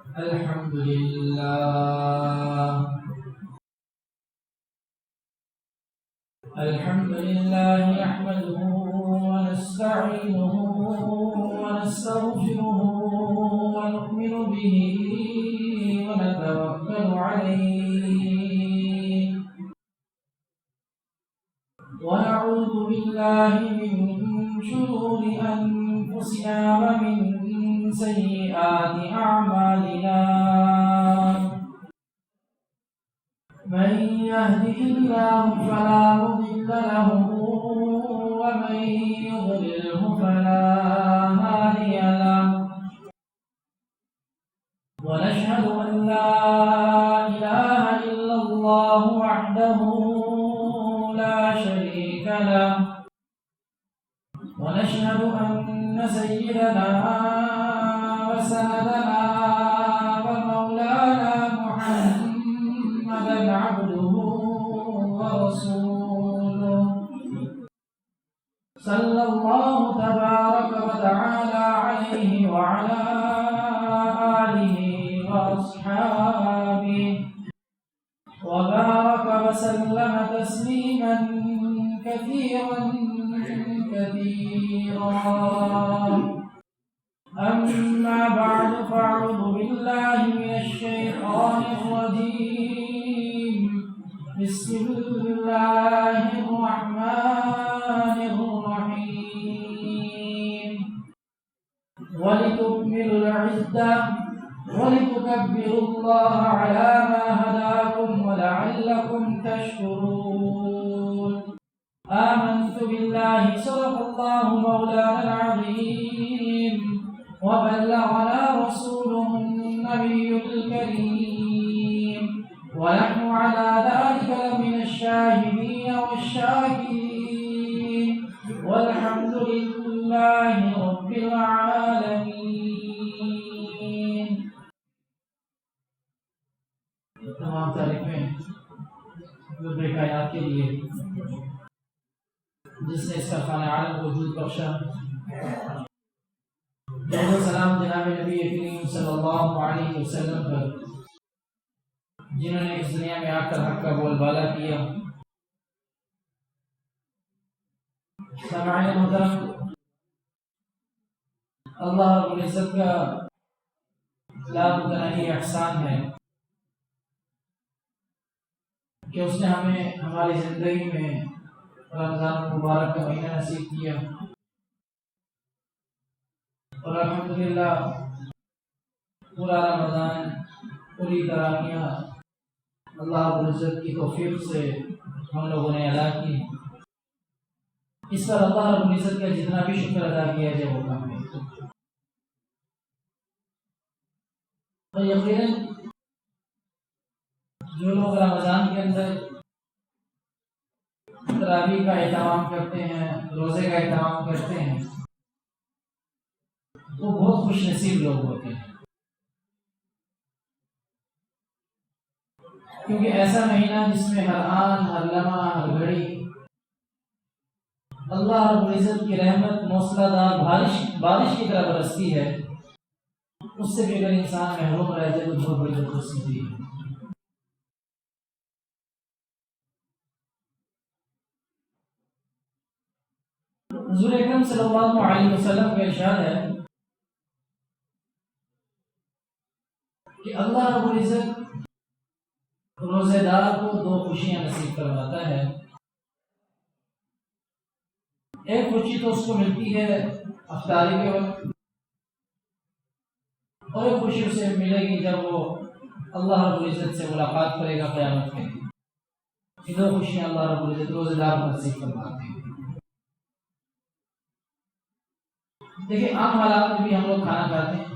الحمد لله نحمده ونستعينه ونستغفره ونؤمن به ونتوكل عليه ونعوذ بالله من شرور أنفسنا ومن سيئات أعمالنا من يهده الله فلا مضل له ومن يضلله فلا هادي له ونشهد أن لا إله إلا الله وحده لا شريك له ونشهد أن سيدنا وسندنا ومولانا محمدا عبده ورسوله صلى الله تبارك وتعالى عليه وعلى آله وأصحابه وبارك وسلم تسليما كثيرا أما بعد فأعوذ بالله من الشيطان الرجيم بسم الله الرحمن الرحيم ولتكملوا العدة ولتكبروا الله على ما هداكم ولعلكم تشكرون آمنت بالله صدق الله مولانا العظيم وبلغنا رسوله النبي الكريم ونحن على ذلك لمن الشاهدين والشاكرين والحمد لله رب العالمين. تمام تعریفیں گزرے کائنات کے لیے جس نے اس کا خانہ عالم کو وجود بخشا. درود و سلام جناب نبی کریم صلی اللہ علیہ وسلم پر جنہوں نے اس دنیا میں آ کر حق کا بول بالا کیا. سامعین محترم، اللہ رب العزت کا لا متناہی احسان ہے کہ اس نے ہمیں ہماری زندگی میں رمضان مبارک کا مہینہ نصیب کیا اور الحمدللہ پورا رمضان پوری تراویحیں اللہ رب العزت کی توفیق سے ہم لوگوں نے ادا کی. اس پر اللہ رب العزت کا جتنا بھی شکر ادا کیا جائے وہ کم ہے. اور یقیناً جو لوگ رمضان کے اندر تراویح کا اہتمام کرتے ہیں، روزے کا اہتمام کرتے ہیں، وہ بہت خوش نصیب لوگ ہوتے ہیں، کیونکہ ایسا مہینہ جس میں ہر آن، ہر لمحہ، ہر گھڑی اللہ رب العزت کی رحمت موسلا دار بارش کی طرح برستی ہے، اس سے بھی اگر انسان محروم رہ جائے تو بہت بڑی بدقسمتی ہے. حضور اکرم صلی اللہ علیہ وسلم کا ارشاد ہے کہ اللہ رب العزت روزے دار کو دو خوشیاں نصیب کرواتا ہے. ایک خوشی تو اس کو ملتی ہے افطاری کے وقت، اور ایک خوشی اسے ملے گی جب وہ اللہ رب العزت سے ملاقات کرے گا قیامت میں. یہ دو خوشیاں اللہ رب العزت روزے دار کو نصیب کرواتے ہیں. دیکھیں عام حالات میں بھی ہم لوگ کھانا کھاتے ہیں،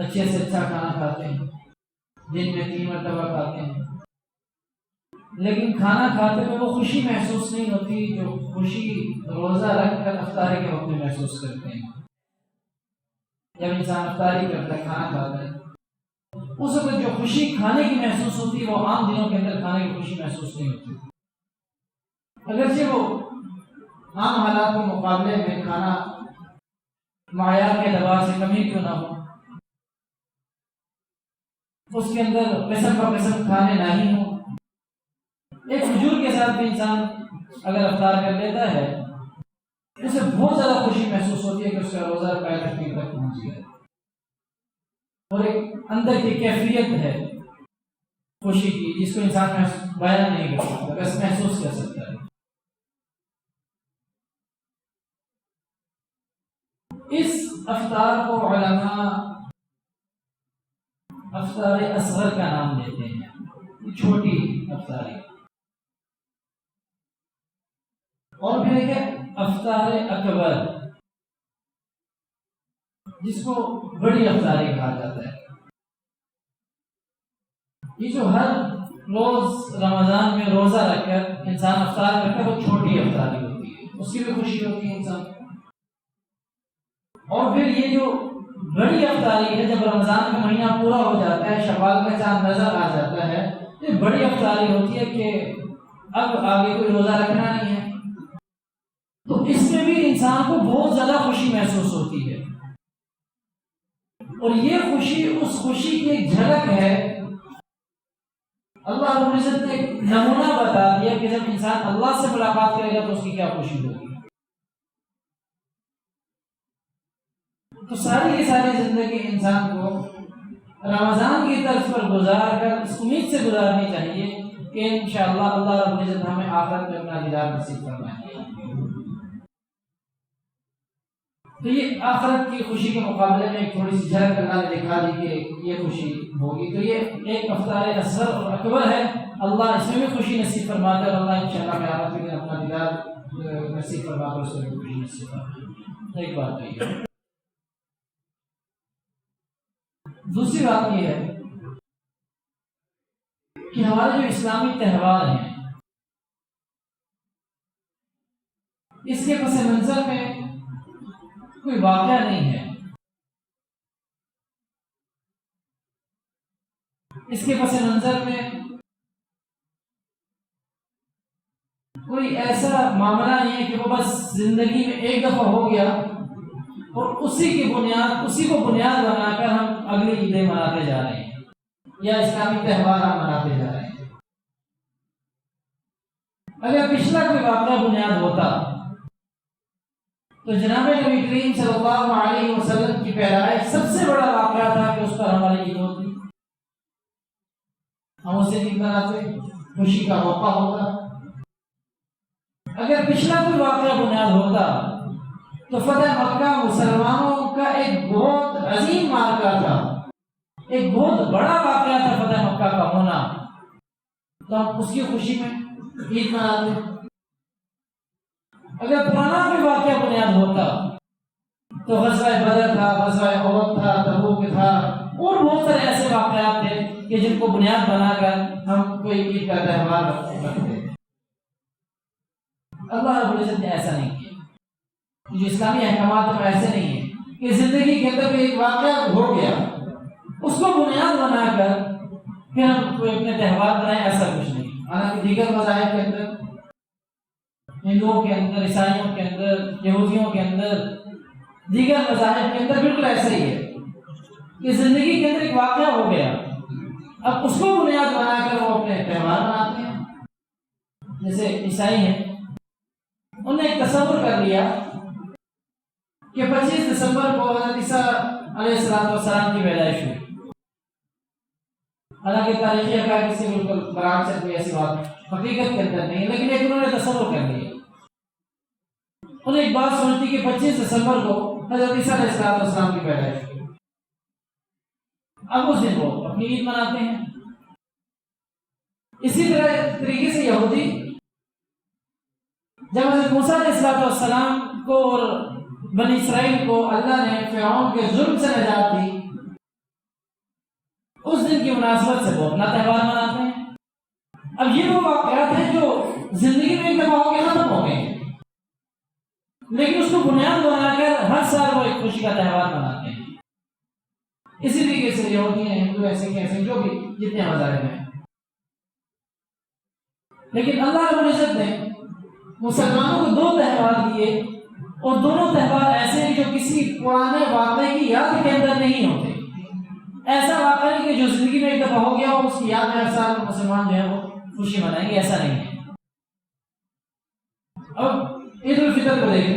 اچھے سے اچھا کھانا کھاتے ہیں، دن میں 3 مرتبہ کھاتے ہیں، لیکن کھانا کھاتے میں وہ خوشی محسوس نہیں ہوتی جو خوشی روزہ رکھ کر افطاری کے وقت میں محسوس کرتے ہیں. جب انسان افطاری کرتا ہے، کھانا کھاتا ہے، اس وقت جو خوشی کھانے کی محسوس ہوتی ہے وہ عام دنوں کے اندر کھانے کی خوشی محسوس نہیں ہوتی. اگرچہ وہ عام حالات کے مقابلے میں کھانا معیار کے اعتبار سے کمی کیوں نہ ہو، اس کے اندر قسم کا قسم کھانے نہیں ہوں. ایک کھجور کے ساتھ بھی انسان اگر افطار کر لیتا ہے اسے بہت زیادہ خوشی محسوس ہوتی ہے کہ اس کا روزہ پیر تکمیل تک پہنچ گیا. اور ایک اندر کی کیفیت ہے خوشی کی جس کو انسان بیان نہیں کر سکتا، بس محسوس کر سکتا ہے. اس افطار کو علماء افطار اصغر کا نام دیتے ہیں، چھوٹی افطاری. اور پھر ہے افطار اکبر جس کو بڑی افطاری کہا جاتا ہے. یہ جو ہر روز رمضان میں روزہ رکھ کر انسان افطار کرتا ہے وہ چھوٹی افطاری ہوتی ہے، اس کی بھی خوشی ہوتی ہے انسان. اور پھر یہ جو بڑی افطاری ہے جب رمضان کا مہینہ پورا ہو جاتا ہے، شوال کا چاند نظر آ جاتا ہے، یہ بڑی افطاری ہوتی ہے کہ اب آگے کوئی روزہ رکھنا نہیں ہے. تو اس میں بھی انسان کو بہت زیادہ خوشی محسوس ہوتی ہے. اور یہ خوشی اس خوشی کی ایک جھلک ہے. اللہ رب العزت نے ایک نمونہ بتا دیا کہ جب انسان اللہ سے ملاقات کرے گا تو اس کی کیا خوشی ہوگی. تو ساری کی ساری زندگی انسان کو رمضان کی طرف پر گزار کر اس امید سے گزارنی چاہیے کہ انشاءاللہ اللہ رب العزت ہمیں آخرت میں اپنا دیدار نصیب فرمائے. تو یہ آخرت کی خوشی کے مقابلے میں ایک تھوڑی سی جھلک اللہ نے دکھا دی کہ یہ خوشی ہوگی. تو یہ ایک افطار اصغر اور اکبر ہے. اللہ اس میں بھی خوشی نصیب فرماتا ہے. اللہ انشاءاللہ میں آخرت میں اپنا دیدار نصیب فرما کر اس میں خوشی نصیب فرماتا. ایک بات تو یہ ہے. دوسری بات یہ ہے کہ ہمارے جو اسلامی تہوار ہیں اس کے پس منظر میں کوئی واقعہ نہیں ہے. اس کے پس منظر میں کوئی ایسا معاملہ نہیں ہے کہ وہ بس زندگی میں ایک دفعہ ہو گیا اور اسی کو بنیاد بنا کر ہم اگلی عیدیں مناتے جا رہے ہیں یا اسلامی تہوار ہم مناتے جا رہے ہیں. اگر پچھلا کوئی واقعہ بنیاد ہوتا تو جناب نبی کریم صلی اللہ علیہ وسلم کی پیدائش سب سے بڑا واقعہ تھا کہ اس پر ہماری عید ہوتی. ہم اسے عید مناتے، خوشی کا موقع ہوتا. اگر پچھلا کوئی واقعہ بنیاد ہوتا تو فتح مکہ مسلمانوں کا ایک بہت عظیم معرکہ تھا، ایک بہت بڑا واقعہ تھا فتح مکہ کا ہونا. تو ہم اس کی خوشی میں عید مناتے. اگر پرانا کوئی واقعہ بنیاد ہوتا تو غزوہ بدر تھا، غزوہ احد تھا، تبوک تھا اور بہت سارے ایسے واقعات تھے کہ جن کو بنیاد بنا کر ہم کوئی عید کا تہوار رکھتے. اللہ رب العزت نے ایسا نہیں کیا. جو اسلامی احکامات میں ایسے نہیں ہے کہ زندگی کے اندر ایک واقعہ ہو گیا اس کو بنیاد بنا کر پھر ہم کوئی اپنے تہوار بنائیں، ایسا کچھ نہیں. حالانکہ دیگر مذاہب کے اندر، ہندوؤں کے اندر، عیسائیوں کے اندر، یہودیوں کے اندر، دیگر مذاہب کے اندر بالکل ایسا ہی ہے کہ زندگی کے اندر ایک واقعہ ہو گیا، اب اس کو بنیاد بنا کر وہ اپنے تہوار مناتے ہیں. جیسے عیسائی ہیں، انہوں نے ایک تصور کر لیا کہ 25 دسمبر کو حضرت عیسیٰ علیہ السلام کی پیدائش ہوئی. حالانکہ تاریخی حقائق سے بالکل برعکس ہے، کوئی ایسی بات حقیقت کے اندر نہیں، لیکن ایک انہوں نے تصور کر لیا. انہیں ایک بات سمجھتی کہ 25 دسمبر کو حضرت عیسیٰ علیہ السلام کی پیدائش ہوئی. اب اس دن وہ اپنی عید مناتے ہیں. اسی طریقے سے یہودی جب حضرت موسیٰ علیہ السلام کو اور بنی اسرائیل کو اللہ نے فرعون کے ظلم سے نجات دی، اس دن کی مناسبت سے وہ اپنا تہوار مناتے ہیں. اب یہ وہ واقعات ہیں جو زندگی میں ایک دفعہ ہو کے ختم ہو گئے ہیں، لیکن اس کو بنیاد بنا کر ہر سال وہ ایک خوشی کا تہوار مناتے ہیں. اسی طریقے سے یہودی ہیں، ہندو، ایسے جو بھی جتنے مذاہب ہیں. لیکن اللہ رب العزت نے مسلمانوں کو 2 تہوار دیے اور دونوں تہوار ایسے ہیں جو کسی پرانے واقعے کی یاد کے اندر نہیں ہوتے. ایسا واقعہ نہیں کہ جو زندگی میں ایک دفعہ ہو گیا ہو اس کی یاد میں ہر سال مسلمان جو ہے وہ خوشی منائیں گے، ایسا نہیں ہے۔ اب عید الفطر کو دیکھیں،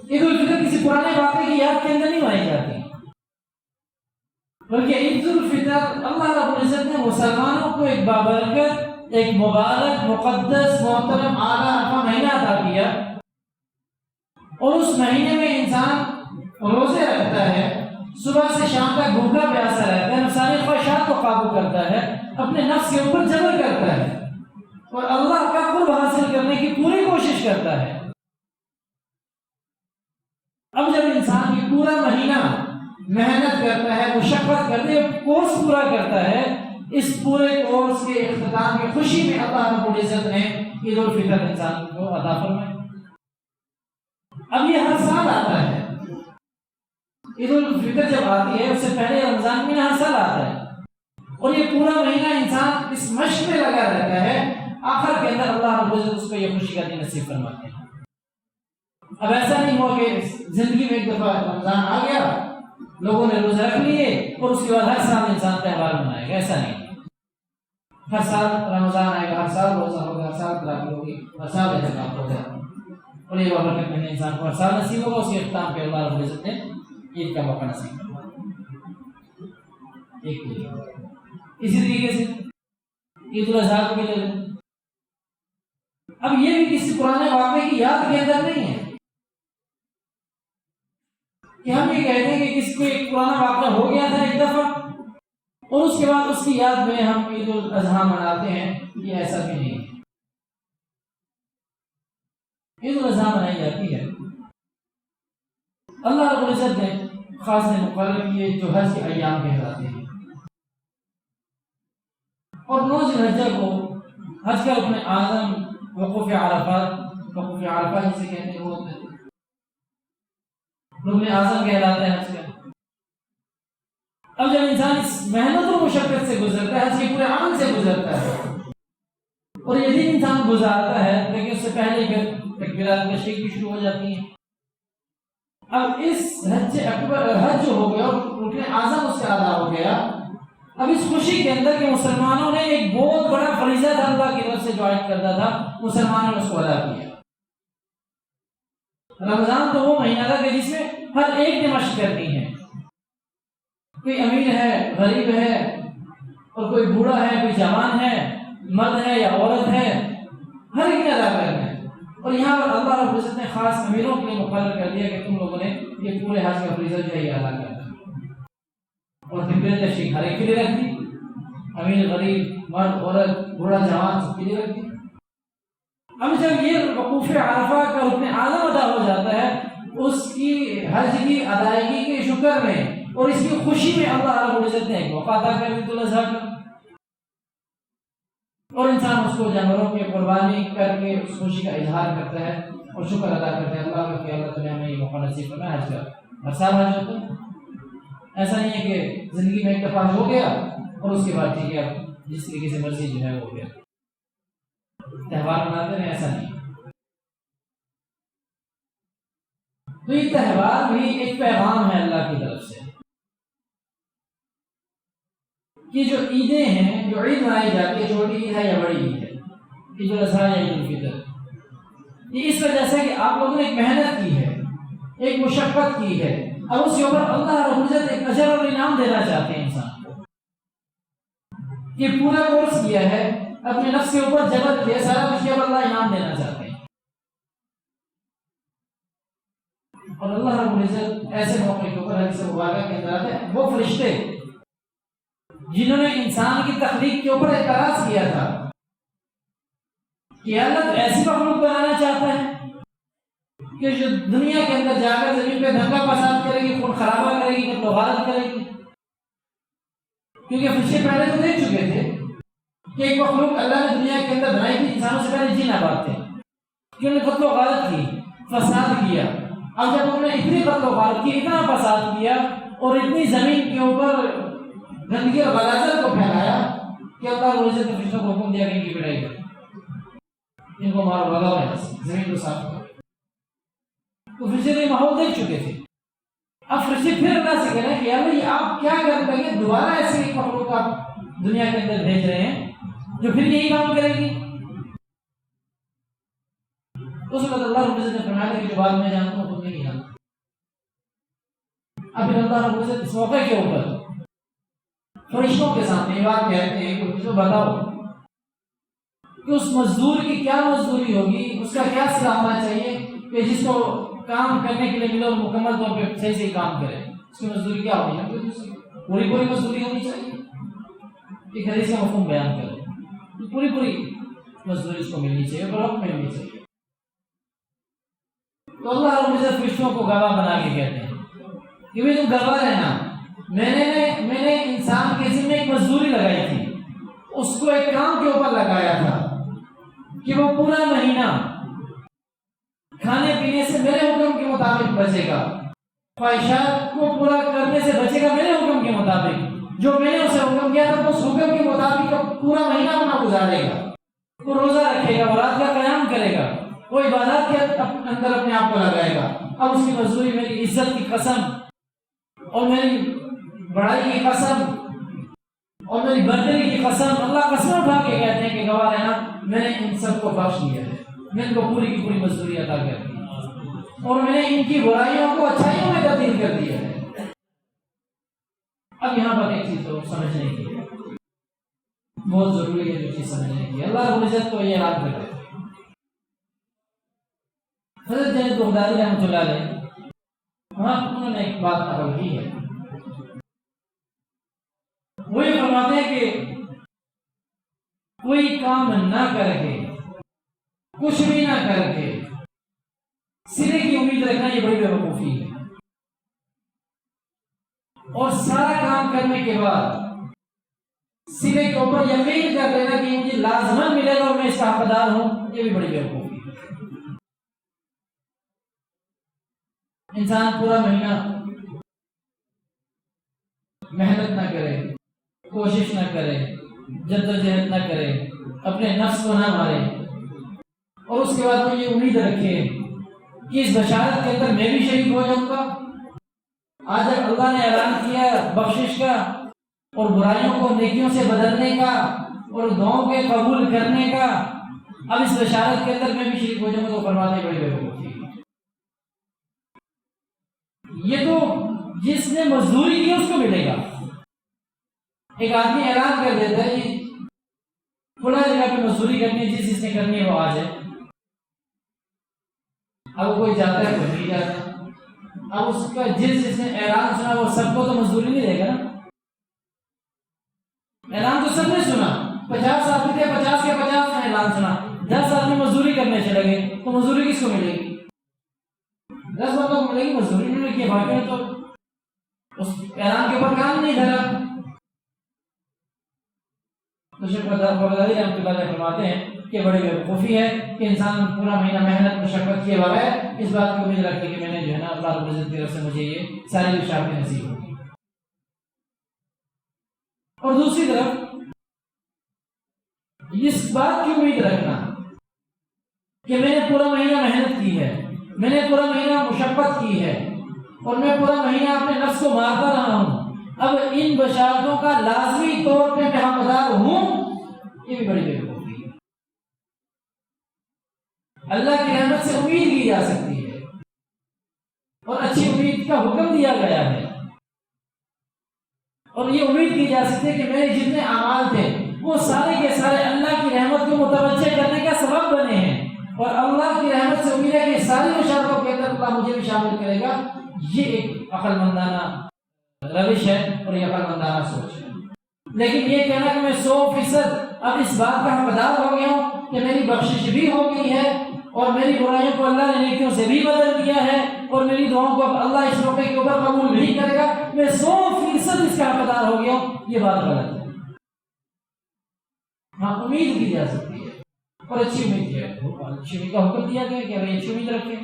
عید الفطر کسی پرانے واقعے کی یاد کے اندر نہیں منائی جاتی، بلکہ عید الفطر اللہ رب العزت نے مسلمانوں کو ایک بابرکت، ایک مبارک، مقدس، محترم، اعلیٰ رفع مہینہ عطا کیا، اور اس مہینے میں انسان روزے رکھتا ہے، صبح سے شام تک بھوکا پیاسا رہتا ہے، نفسانی خواہشات کو قابو کرتا ہے، اپنے نفس کے اوپر جبر کرتا ہے اور اللہ کا قرب حاصل کرنے کی پوری کوشش کرتا ہے۔ اب جب انسان یہ پورا مہینہ محنت کرتا ہے، مشقت کرتے ہے، کورس پورا کرتا ہے، اس پورے کورس کے اختتام کی خوشی میں اللہ رب العزت نے عید الفطر انسان کو عطا فرمائی۔ اب یہ ہر سال آتا ہے، عید الفطر جب آتی ہے اس سے پہلے رمضان مہینہ ہر سال آتا ہے، اور یہ پورا مہینہ انسان اس مشق میں لگا رہتا ہے، آخر کے اندر اللہ رب العزت اس کو یہ خوشی کا دن نصیب فرماتے ہیں۔ اب ایسا نہیں ہوا کہ زندگی میں ایک دفعہ رمضان آ گیا، لوگوں نے روزہ رکھ لیے اور اس کے بعد ہر سال انسان تہوار منائے گا، ایسا نہیں۔ ہر سال رمضان آئے گا، ہر سال روزہ ہوگا، ہر سال تراویح ہوگی، ہر سال اعتکاف ہوگا، اور یہ بابرکت مہینہ انسان کو ہر سال نصیب ہوگا۔ اس کے اختتام پہ اللہ رب العزت نے عید کا موقع نصیب کروا۔ اسی طریقے سے عید الاضحیٰ کو بھی لے لیں۔ اب یہ بھی کسی پرانے واقعے کی یاد کے اندر نہیں ہے کہ ہم یہ کہتے ہیں کہ کس کو ایک پرانا واقعہ ہو گیا تھا ایک دفعہ اور اس کے بعد اس کی یاد میں ہم عید الاضحیٰ مناتے ہیں، یہ ایسا بھی نہیں ہے۔ عید الاضحیٰ منائی جاتی ہے، اللہ رب العزت نے خاص نے مقرر کیے جو حج کے ایام کہلاتے ہیں، اور 9 ذی الحجہ کو حج کا رکن اعظم وقوف عرفات جسے کہتے ہیں وہ رکن اعظم کہلاتا ہے حج کا۔ اب جب انسان اس محنت و مشقت سے گزرتا ہے، حج کے پورے عمل سے گزرتا ہے، اور یہ دن انسان گزارتا ہے، لیکن اس سے پہلے تکبیرات تشریق بھی شروع ہو جاتی ہیں۔ اب اس حج اکبر حج جو ہو گیا اور رکن اعظم اس کا ادا ہو گیا، اب اس خوشی کے اندر کہ مسلمانوں نے ایک بہت بڑا فریضہ تھا اللہ کی طرف سے جو عائد کرتا تھا، مسلمانوں نے اس کو ادا کیا۔ رمضان تو وہ مہینہ تھا کہ جس میں ہر ایک نے مشق کرنی ہے، کوئی امیر ہے، غریب ہے، اور کوئی بوڑھا ہے، کوئی جوان ہے، مرد ہے یا عورت ہے، ہر ایک نے ادا کرنا ہے۔ اور یہاں پر اللہ رب العزت نے خاص امیروں کے لیے مقرر کر دیا کہ تم لوگوں نے یہ پورے حج کا فریضہ جو ہے یہ ادا کرنا ہے، اور تکبیر تشریق ہر ایک کے لیے رکھ دی، امیر، غریب، مرد، عورت، بوڑھا، جوان، سب کے لیے رکھ دی۔ اب جب یہ وقوف عرفہ کا رکن اعظم ادا ہو جاتا ہے، اس کی حج کی ادائیگی کے شکر میں اور اس کی خوشی میں اللہ رب العزت نے ایک موقع عطا کر عید الاضحیٰ کا، اور انسان اس کو جانوروں کی قربانی کر کے اس خوشی کا اظہار کرتا ہے اور شکر ادا کرتا ہے اللہ کا کہ اللہ تعالیٰ ہمیں یہ موقع نصیب فرمایا حج کا۔ ہر سال حج ہوتا ہے، ایسا نہیں ہے کہ زندگی میں ایک دفعہ ہو گیا اور اس کے بعد ٹھیک ہے جس طریقے سے مرضی جو ہے ہو گیا، تہوار مناتے ہیں، ایسا نہیں۔ تو یہ تہوار بھی ایک پیغام ہے اللہ کی طرف سے کہ جو عیدیں ہیں، جو عید منائی جاتی ہے، چھوٹی عید ہے یا بڑی عید ہے، عید الاضحیٰ یا عید الفطر، یہ اس وجہ سے کہ آپ لوگوں نے ایک محنت کی ہے، ایک مشقت کی ہے، اب اس کے اوپر اللہ رب العزت ایک اجر اور انعام دینا چاہتے ہیں انسان کو۔ یہ پورا کورس کیا ہے، اپنے نفس کے اوپر جبر کیا، سارا کچھ کیا، اللہ انعام دینا چاہتے ہیں۔ اور اللہ رب العزت ایسے موقع کے اوپر حدیث مبارکہ کے اندر آتے ہیں، وہ فرشتے جنہوں نے انسان کی تخلیق کے اوپر اعتراض کیا تھا کہ اللہ ایسی مخلوق بنانا چاہتا ہے کہ جو دنیا کے اندر جا کر زمین پہ دھنگا فساد کرے گی، خون خرابہ کرے گی، قتل و غارت کرے گی، کیونکہ فرشتے پہلے تو دیکھ چکے تھے کہ ایک مخلوق اللہ نے دنیا کے اندر بنائی تھی، انسانوں سے پہلے جن آباد تھے، کہ انہوں نے قتل و غارت کی، فساد کیا۔ اب جب انہوں نے اتنی قتل و غارت کی، اتنا فساد کیا اور اتنی زمین کے اوپر گندگی اور غلاظت کو پھیلایا کہ اللہ رب العزت نے فرشتوں کو حکم دیا کہ ان کی پٹائی کرو، ان کو مارو، بھگاؤ، زمین کو صاف کرو۔ تو فرشتے یہ ماحول دیکھ چکے تھے اب فرشتے پھر اللہ سے کہہ رہے ہیں کہ اللہ یہ آپ کیا کر رہے ہیں، دوبارہ ایسے ایک مخلوق آپ دنیا کے اندر بھیج رہے ہیں جو پھر یہی کام کرے گی؟ اس وقت اللہ رب العزت نے فرمایا کہ جو بات میں جانتا ہوں تم نہیں جانتے۔ اب پھر اللہ رب العزت اس موقع کے اوپر فرشتوں کے سامنے یہ بات کہتے ہیں کہ تم بتاؤ کہ اس مزدور کی کیا مزدوری ہوگی، اس کا کیا صلہ ہونا چاہیے کہ جس کو کام کرنے کے لیے ملے اور مکمل طور پہ صحیح سے کام کرے، اس کی مزدوری کیا ہونی ہے؟ پوری مزدوری ہونی چاہیے۔ ایک حدیث کا مفہوم بیان کرو، پوری مزدوری اس کو ملنی چاہیے، برابر ملنی چاہیے۔ تو اللہ رب العزت فرشتوں کو گواہ بنا کے کہتے ہیں کہ بھی تم گواہ رہنا، میں نے انسان کے ذمہ ایک مزدوری لگائی تھی، اس کو ایک کام کے اوپر لگایا تھا کہ وہ پورا مہینہ کھانے پینے سے میرے حکم کے مطابق بچے گا، خواہشات کو پورا کرنے سے بچے گا میرے حکم کے مطابق، جو میں نے اسے حکم کیا تھا اس حکم کے مطابق پورا مہینہ اپنا گزارے گا، وہ روزہ رکھے گا، وہ رات کا قیام کرے گا، وہ عبادات کے اندر اپنے آپ کو لگائے گا۔ اب اس کی مزدوری میری عزت کی قسم اور میری بڑائی کی قسم اور میری برتری کی قسم، اللہ قسم اٹھا کے کہتے ہیں کہ گواہ رہنا میں نے ان سب کو بخش دیا ہے، میں ان کو پوری کی پوری مزدوری عطا کر دی اور میں نے ان کی برائیوں کو اچھائیوں میں تبدیل کر دیا ہے۔ اب یہاں پر ایک چیز تو سمجھنے کی ہے، بہت ضروری ہے جو چیز سمجھنے کی ہے۔ اللہ رب العزت کو یہ یاد کرے، حضرت جنید بغدادی رحمۃ اللہ علیہ وہاں انہوں نے ایک بات نقل کی ہے، وہ یہ فرماتے ہیں کہ کوئی کام نہ کر کے، کچھ بھی نہ کر کے سرے کی امید رکھنا یہ بڑی بیوقوفی ہے، اور سارا کام کرنے کے بعد سرے کے اوپر یقین کر لینا کہ مجھے لازمن ملے گا اور میں اس کا حقدار ہوں، یہ بھی بڑی بیوقوفی ہے۔ انسان پورا مہینہ محنت نہ کرے، کوشش نہ کرے، جدوجہد نہ کرے، اپنے نفس کو نہ مارے، اور اس کے بعد وہ یہ امید رکھے کہ اس بشارت کے اندر میں بھی شریک ہو جاؤں گا۔ آج جب اللہ نے اعلان کیا بخشش کا اور برائیوں کو نیکیوں سے بدلنے کا اور دعاؤں کے قبول کرنے کا، اب اس بشارت کے اندر میں بھی شریک ہو جاؤں گا، تو فرماتے بڑی بیوقوفی۔ یہ تو جس نے مزدوری کی اس کو ملے گا۔ ایک آدمی اعلان کر دیتا ہے کہ فلاں جگہ پہ مزدوری کرنی ہے، جس نے کرنی ہے وہ آ جائے، اب کوئی جاتا ہے کوئی نہیں جاتا، اب اس کا جس نے اعلان سنا وہ سب کو تو مزدوری نہیں دے گا نا، اعلان تو سب نے سنا، 50 آدمی تھے، 50 کے 50 نے اعلان سنا، 10 آدمی مزدوری کرنے چلے گئے، تو مزدوری کس کو ملے گی؟ 10 بندوں کو ملے گی مزدوری، نہیں ملے گی، باقی نے تو اس اعلان کے اوپر کام نہیں دھرا۔ تو شیخ بغدادی رحمۃ اللہ علیہ فرماتے ہیں کہ بڑی بیوقوفی ہے کہ انسان پورا مہینہ محنت مشقت کیے بغیر اس بات کو امید رکھے کہ میں نے جو ہے نا اللہ رب العزت کی طرف سے مجھے یہ ساری بشارتیں نصیب ہوگی۔ اور دوسری طرف اس بات کی امید رکھنا کہ میں نے پورا مہینہ محنت کی ہے، میں نے پورا مہینہ مشقت کی ہے اور میں پورا مہینہ اپنے نفس کو مارتا رہا ہوں، اب ان بشارتوں کا لازمی طور پہ میں حقدار ہوں، یہ بھی بڑی بیوقوفی ہے۔ اللہ کی رحمت سے امید کی جا سکتی ہے اور اچھی امید کا حکم دیا گیا ہے، اور یہ امید کی جا سکتی ہے کہ میرے جتنے اعمال تھے وہ سارے کے سارے اللہ کی رحمت کو متوجہ کرنے کا سبب بنے ہیں، اور اللہ کی رحمت سے امید ہے کہ ساری بشارتوں کے اندر اللہ مجھے بھی شامل کرے گا۔ یہ ایک عقل مندانہ روش ہے اور یہ عقل مندانہ سوچ ہے۔ لیکن یہ کہنا کہ میں 100% اب اس بات کا حقدار ہو گیا ہوں کہ میری بخشش بھی ہو گئی ہے اور میری برائیوں کو اللہ نے نیکیوں سے بھی بدل دیا ہے اور میری دعاؤں کو اب اللہ اس موقع کے اوپر قبول نہیں کرے گا، میں 100% اس کا حقدار ہو گیا ہوں، یہ بات غلط ہے۔ ہاں امید کی جا سکتی ہے اور اچھی امید ہے، اچھی امید کا حکم دیا گیا کہ اچھی امید رکھیں،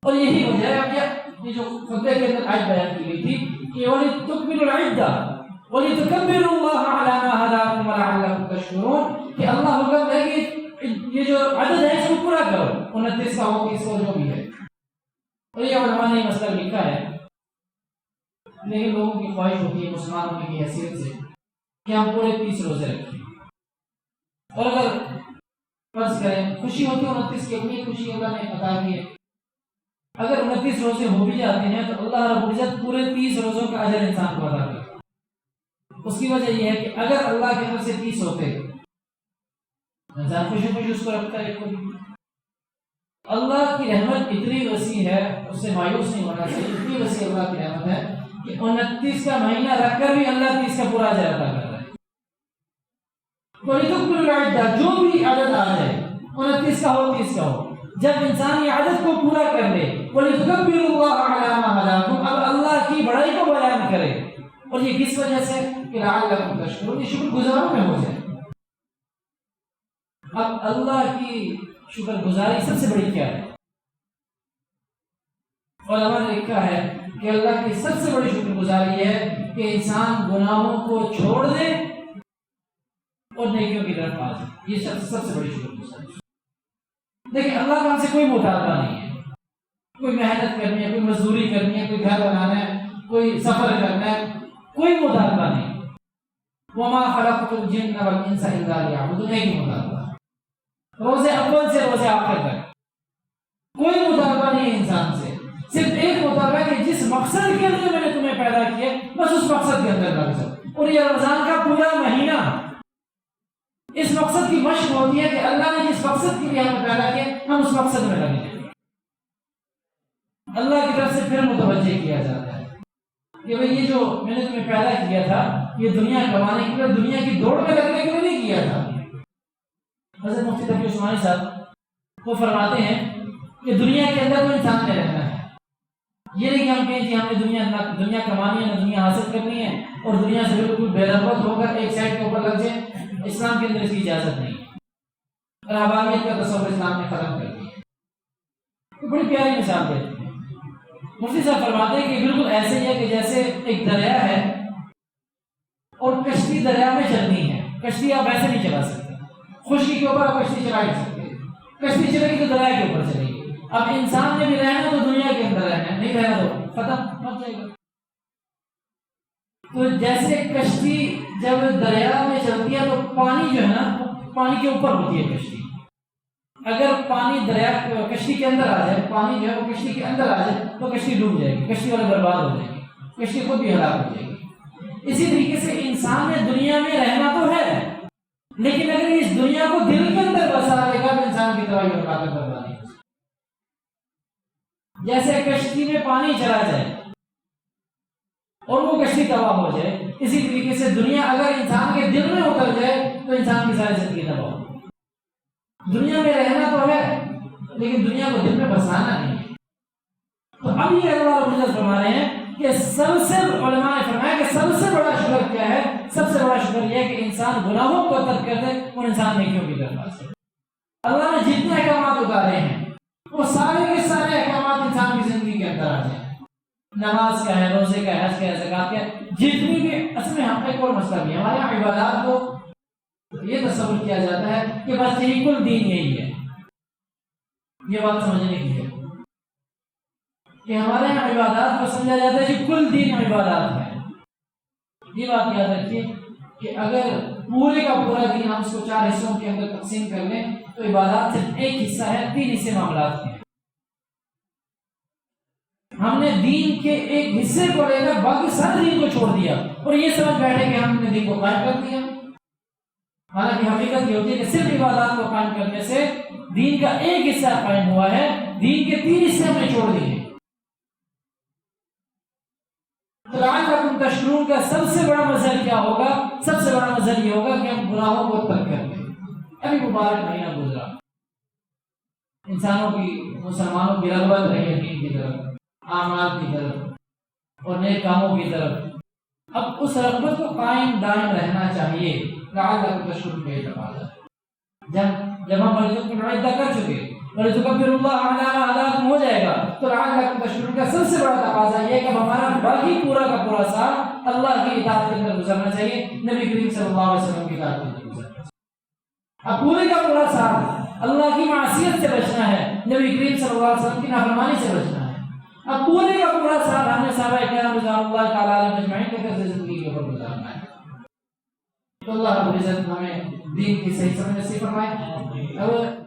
اور یہی وجہ ہے اب یہ جو خطبے کے اندر آیت بیان کی گئی تھی کہ وَلِتُكْمِلُوا الْعِدَّةَ وَلِتُكَبِّرُوا اللَّهَ عَلَى مَا هَدَاكُمْ وَلَعَلَّكُمْ تَشْكُرُونَ، کہ اللہ حکم دے کہ یہ جو عدد ہے اس کو پورا کرو، 29 کا ہو 30 جو بھی ہے، اور یہ علماء نے مسئلہ لکھا ہے، لیکن لوگوں کی خواہش ہوتی ہے مسلمان ہونے کی حیثیت سے کہ ہم پورے 30 روزے رکھیں، اور اگر فرض کریں خوشی ہوتی ہے 29 کی، اپنی خوشی اللہ نے عطا کی ہے، اگر 29 روزے ہو بھی جاتے ہیں تو اللہ رب العزت پورے 30 روزوں کا اجر انسان کو عطا کرے۔ اس کی وجہ یہ ہے کہ اگر اللہ کی طرف سے 30 ہوتے انسان خوشی خوشی اس کو رکھتا ہے، اللہ کی رحمت اتنی وسیع ہے، اس سے مایوس نہیں ہونا چاہیے، اتنی وسیع اللہ کی رحمت ہے کہ 29 کا مہینہ رکھ کر بھی اللہ 30 کا پورا اجر عطا کر رہا ہے۔ جو بھی عدد آ جائے 29 کا ہو 30 کا ہو، جب انسان یہ عدد کو پورا کر لے وَلِتُكَبِّرُوا اللَّهَ عَلَىٰ مَا هَدَاكُمْ، اب اللہ کی بڑائی کو بیان کرے، اور یہ کس وجہ سے کہ لعلکم تشکرون، یہ شکر گزاروں میں ہو جائے۔ اب اللہ کی شکر گزاری سب سے بڑی کیا ہے؟ علماء نے لکھا ہے کہ اللہ کی سب سے بڑی شکر گزاری ہے کہ انسان گناہوں کو چھوڑ دے اور نیکیوں کی طرف آ جائے، یہ سب سے بڑی شکر گزاری۔ دیکھیں اللہ کا ہم سے کوئی مطالبہ نہیں ہے، کوئی محنت کرنی ہے، کوئی مزدوری کرنی ہے، کوئی گھر بنانا ہے، کوئی سفر کرنا ہے، کوئی مطالبہ نہیں۔ وَمَا خَلَقْتُ الْجِنَّ وَالْإِنسَ إِلَّا لِيَعْبُدُونِ، نہیں مطالبہ روزے اول سے روزے آخر تک کوئی مطالبہ نہیں ہے انسان سے، صرف ایک مطالبہ کہ جس مقصد کے لیے میں نے تمہیں پیدا کیا بس اس مقصد کے اندر لگ جاؤ۔ اور یہ رمضان کا پورا مہینہ اس مقصد کی مشق ہوتی ہے کہ اللہ نے جس مقصد کے لیے ہمیں پیدا کیا ہم اس مقصد میں لگے جائیں۔ اللہ کی طرف سے پھر متوجہ کیا جاتا ہے کہ بھئی یہ جو میں نے تمہیں پیدا کیا تھا یہ دنیا کمانے کے لیے، دنیا کی دوڑ میں لگنے کے لیے نہیں کیا تھا۔ حضرت مفتی تقی عثمانی صاحب وہ فرماتے ہیں کہ دنیا کے اندر تو انسان نے رہنا ہے، یہ نہیں کہ ہم کہیں کہ ہم نے دنیا کمانی ہے، نہ دنیا حاصل کرنی ہے اور دنیا سے بالکل بے رغبت ہو کر ایک سائڈ کے اوپر لگ جائیں۔ اسلام کے اندر اس کی اجازت نہیں ہے، اور آبادیت کا تصور اسلام نے ختم کر دیا ہے۔ بڑی پیاری مثال دیتے ہیں، مفتی صاحب فرماتے ہیں کہ بالکل ایسے ہی ہے کہ جیسے ایک دریا ہے اور کشتی دریا میں چلنی ہے، کشتی آپ ایسے نہیں چلا سکتے، خشکی کے اوپر آپ کشتی چلا نہیں سکتے، کشتی چلے گی تو دریا کے اوپر چلے گی۔ اب انسان نے بھی رہنا تو دنیا کے اندر رہنا ہے، نہیں رہنا تو ختم مر جائے گا۔ تو جیسے کشتی جب دریا میں چلتی ہے تو پانی جو ہے نا پانی کے اوپر ہوتی ہے کشتی، اگر پانی دریا کشتی کے اندر آ جائے، پانی جو ہے وہ کشتی کے اندر آ جائے تو کشتی ڈوب جائے گی، کشتی والے برباد ہو جائے گی، کشتی خود بھی ہلاک ہو جائے گی۔ اسی طریقے سے انسان نے دنیا میں رہنا تو ہے، لیکن اگر اس دنیا کو دل کے اندر بسا لے گا تو انسان کی تباہی اور طاقت بربادی ہو۔ جیسے کشتی میں پانی چلا جائے اور وہ کشتی تباہ ہو جائے، اسی طریقے سے دنیا اگر انسان کے دل میں اتر جائے تو انسان کی ساری زندگی تباہ ہو۔ دنیا میں رہنا تو ہے لیکن دنیا کو دل میں بسانا نہیں ہے۔ تو اب یہ اللہ رب العزت فرما رہے ہیں کہ سب سے علماء نے فرمایا کہ سب سے بڑا شکر کیا ہے؟ سب سے بڑا شکر یہ ہے کہ انسان گناہوں کو ترک کر دے اور انسان نیکیوں کی طرف آ جائے۔ اللہ نے جتنے احکامات اتارے ہیں وہ سارے کے سارے احکامات انسان کی زندگی کے اندر آ جائیں، نماز کا ہے، روزے کا ہے، حج کا ہے، زکات کا ہے، جتنی بھی اصل میں ہم ایک اور مسئلہ بھی ہے ہمارے یہاں عبادات کو یہ تصور کیا جاتا ہے کہ بس یہی کل دین یہی ہے۔ یہ بات سمجھنے کی ہے کہ ہمارے یہاں عبادات کو سمجھا جاتا ہے کہ کل دین عبادات ہے۔ یہ بات یاد رکھیے کہ اگر پورے کا پورا دین ہم اس کو 4 حصوں کے اندر تقسیم کر لیں تو عبادات صرف ایک حصہ ہے، 3 حصے معاملات کے ہیں۔ ہم نے دین کے ایک حصے کو لے کر باقی سارے دین کو چھوڑ دیا اور یہ سمجھ بیٹھے کہ ہم نے دین کو قائم کر دیا، حالانکہ حقیقت یہ ہوتی ہے کہ صرف عبادات کو قائم کرنے سے دین کا ایک حصہ قائم ہوا ہے، دین کے 3 حصے ہم نے چھوڑ دیے۔ تو لعلکم تشکرون کا سب سے بڑا مظہر کیا ہوگا؟ سب سے بڑا مظہر یہ ہوگا کہ ہم گناہوں کو ترک کر دیں۔ ابھی مبارک مہینہ گزرا، انسانوں کی مسلمانوں کی رغبت رہی ہے دین کی طرف، اعمال کی طرف اور نیک کاموں کی طرف۔ اب اس رغبت کو قائم دائم رہنا چاہیے۔ لعلکم تشکرون کا یہ تقاضا ہے۔ جب ہم فرضوں کو ادا کر چکے وَلِتُكَبِّرُوا اللَّهَ عَلَىٰ مَا هَدَاكُمْ ہو جائے گا تو لعلکم تشکرون کا سب سے بڑا تقاضا یہ ہے کہ ہمارا باقی پورا کا پورا سال اللہ کی اطاعت کے اندر گزرنا چاہیے، نبی کریم صلی اللہ علیہ وسلم کی اطاعت کے اندر گزرنا چاہیے۔ اب پورے کا پورا سال اللہ کی معصیت سے بچنا ہے، نبی کریم صلی اللہ علیہ وسلم کی نافرمانی سے بچنا ہے۔ اب پورے کا پورا سال ہمیں صحابہ کرام رضوان اللہ تعالی علیہم اجمعین کے طرز زندگی کے اوپر گزارنا ہے. تو اللہ رب العزت ہمیں دین کی صحیح سمجھ نصیب فرمائے. اب